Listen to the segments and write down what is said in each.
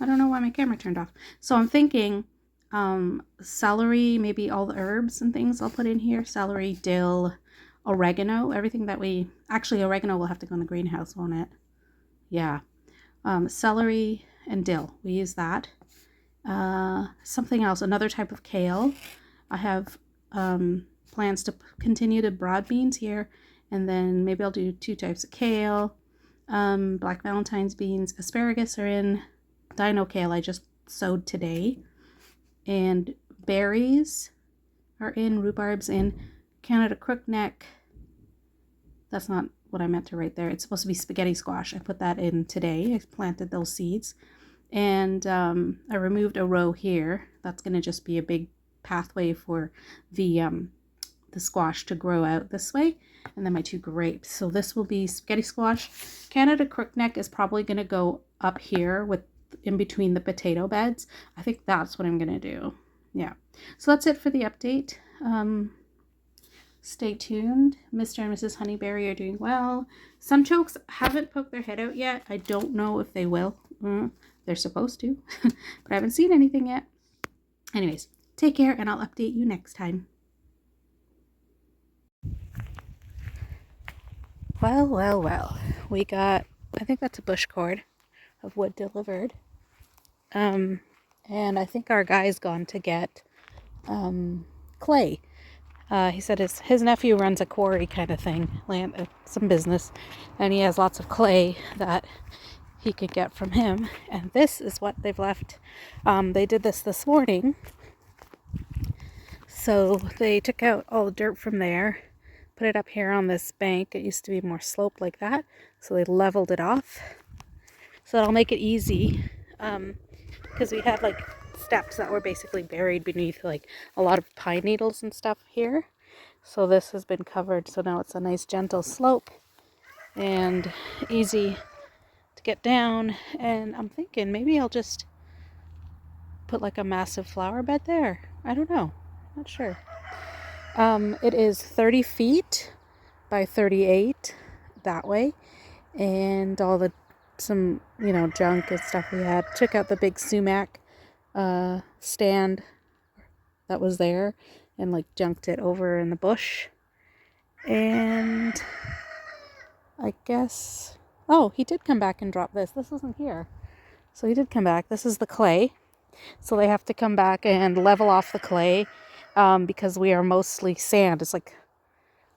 don't know why my camera turned off. So I'm thinking celery, maybe all the herbs and things I'll put in here. Celery, dill, oregano, everything that we... Actually, oregano will have to go in the greenhouse, won't it? Yeah. Celery and dill. We use that. Something else, another type of kale. I have plans to continue to broad beans here, and then maybe I'll do 2 types of kale. Black Valentine's beans, asparagus are in. Dino kale I just sowed today, and berries are in. Rhubarb's in. Canada crookneck. That's not what I meant to write there. It's supposed to be spaghetti squash. I put that in today. I planted those seeds. And I removed a row here. That's going to just be a big pathway for the squash to grow out this way. And then my 2 grapes. So this will be spaghetti squash. Canada crookneck is probably going to go up here with in between the potato beds. I think that's what I'm going to do. Yeah. So that's it for the update. Stay tuned. Mr. and Mrs. Honeyberry are doing well. Sunchokes haven't poked their head out yet. I don't know if they will. They're supposed to, but I haven't seen anything yet. Anyways, take care, and I'll update you next time. Well. We got, I think that's a bush cord of wood delivered. And I think our guy's gone to get clay. He said his nephew runs a quarry kind of thing, some business, and he has lots of clay that he could get from him. And this is what they've left. They did this morning. So they took out all the dirt from there, put it up here on this bank. It used to be more sloped like that, so they leveled it off. So that'll make it easy, because we had like steps that were basically buried beneath like a lot of pine needles and stuff here. So this has been covered, so now it's a nice gentle slope and easy to get down. And I'm thinking maybe I'll just put like a massive flower bed there. I don't know, not sure. It is 30 feet by 38 that way, and all the some junk and stuff we had. Took out the big sumac stand that was there and like junked it over in the bush. And I guess, oh, he did come back and drop this. This isn't here, so he did come back. This is the clay, so they have to come back and level off the clay, because we are mostly sand. It's like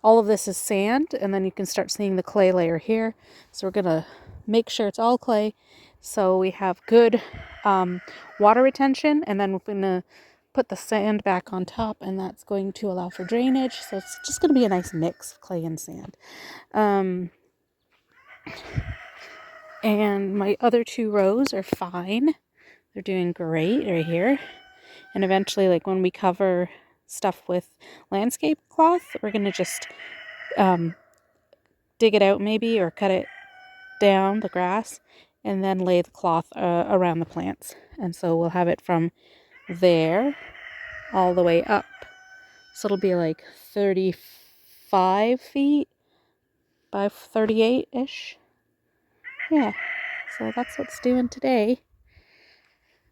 all of this is sand, and then you can start seeing the clay layer here. So we're gonna make sure it's all clay, so we have good water retention, and then we're gonna put the sand back on top, and that's going to allow for drainage. So it's just gonna be a nice mix of clay and sand. And my other 2 rows are fine. They're doing great right here. And eventually, like when we cover stuff with landscape cloth, we're gonna just dig it out maybe, or cut it down, the grass, and then lay the cloth around the plants. And so we'll have it from there all the way up. So it'll be like 35 feet by 38-ish. Yeah, so that's what's doing today.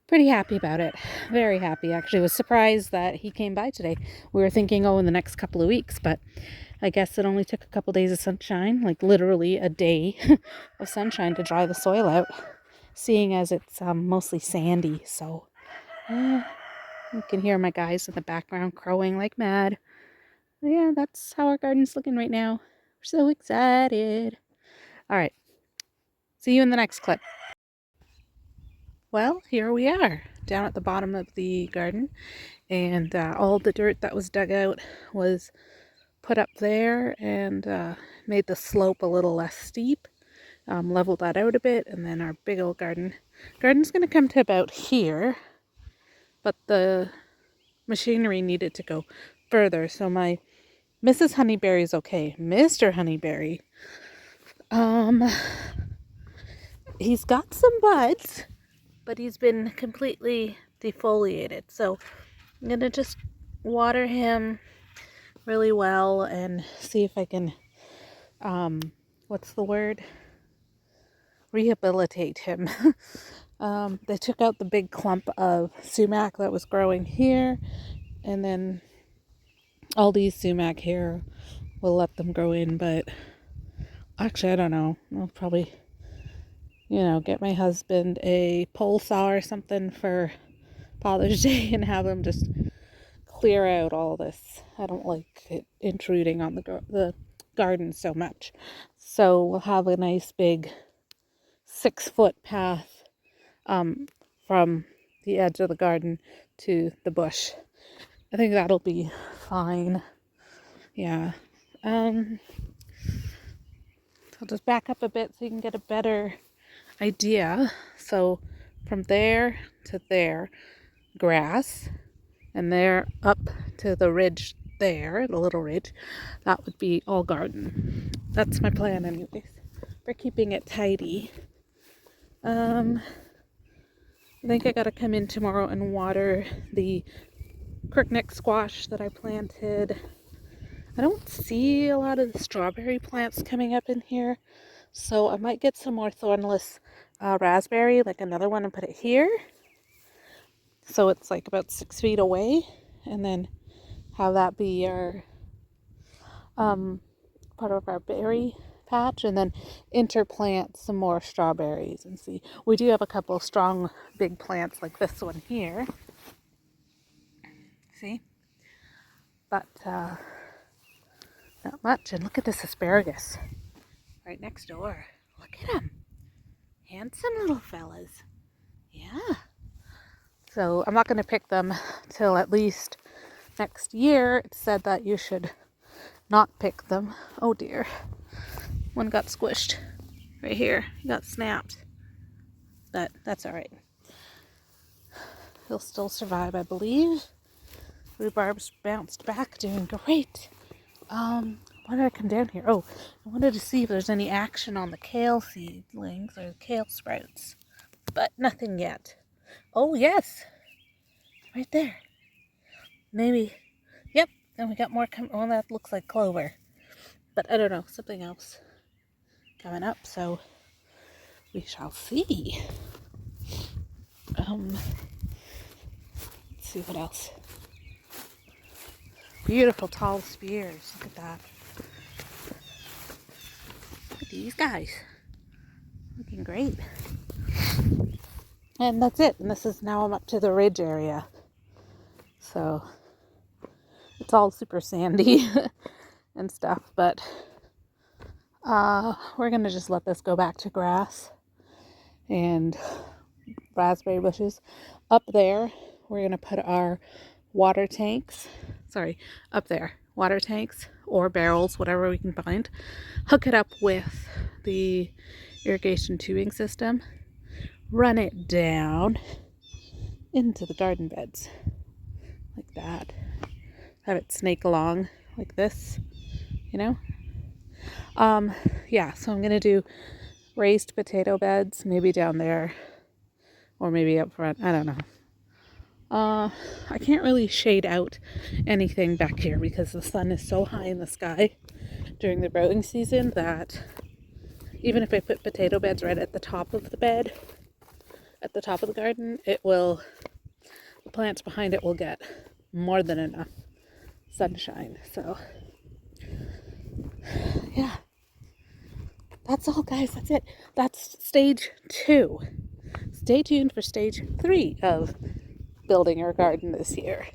Pretty happy about it. Very happy, actually. Was surprised that he came by today. We were thinking, in the next couple of weeks, but I guess it only took a couple days of sunshine, like literally a day of sunshine to dry the soil out, seeing as it's mostly sandy. So you can hear my guys in the background crowing like mad. But yeah, that's how our garden's looking right now. We're so excited. All right. See you in the next clip. Well, here we are down at the bottom of the garden, and all the dirt that was dug out was put up there, and made the slope a little less steep, leveled that out a bit, and then our big old garden's going to come to about here, but the machinery needed to go further. So my Mrs. Honeyberry is okay. Mr. Honeyberry, he's got some buds, but he's been completely defoliated. So I'm going to just water him really well and see if I can, what's the word? Rehabilitate him. They took out the big clump of sumac that was growing here, and then all these sumac here, we'll let them grow in, but actually I don't know. I'll probably, get my husband a pole saw or something for Father's Day and have him just clear out all this. I don't like it intruding on the garden so much. So we'll have a nice big 6-foot path from the edge of the garden to the bush. I think that'll be fine. Yeah. I'll just back up a bit so you can get a better idea. So from there to there, grass, and there up to the ridge there, the little ridge, that would be all garden. That's my plan anyways, for keeping it tidy. I think I gotta come in tomorrow and water the crookneck squash that I planted. I don't see a lot of the strawberry plants coming up in here, so I might get some more thornless raspberry, like another one, and put it here. So it's like about 6 feet away, and then have that be our part of our berry patch, and then interplant some more strawberries and see. We do have a couple of strong big plants like this one here. See? But not much. And look at this asparagus right next door. Look at them. Handsome little fellas. Yeah. So I'm not going to pick them till at least next year. It said that you should not pick them. Oh dear. One got squished right here. He got snapped. But that's alright. He'll still survive, I believe. Rhubarb's bounced back, doing great. Why did I come down here? Oh, I wanted to see if there's any action on the kale seedlings or the kale sprouts. But nothing yet. Oh, yes. Right there. Maybe. Yep. And we got more coming. Oh, that looks like clover. But I don't know. Something else coming up. So we shall see. Let's see what else. Beautiful tall spears. Look at that. Look at these guys. Looking great. And that's it. And this is now I'm up to the ridge area. So it's all super sandy and stuff. But we're going to just let this go back to grass and raspberry bushes. Up there, we're going to put our water tanks. Up there. Water tanks or barrels, whatever we can find. Hook it up with the irrigation tubing system. Run it down into the garden beds. Like that. Have it snake along like this, Yeah, so I'm going to do raised potato beds, maybe down there or maybe up front. I don't know. I can't really shade out anything back here because the sun is so high in the sky during the growing season that even if I put potato beds right at the top of the bed, at the top of the garden, the plants behind it will get more than enough sunshine. So, yeah. That's all, guys. That's it. That's stage 2. Stay tuned for stage 3 of building our garden this year.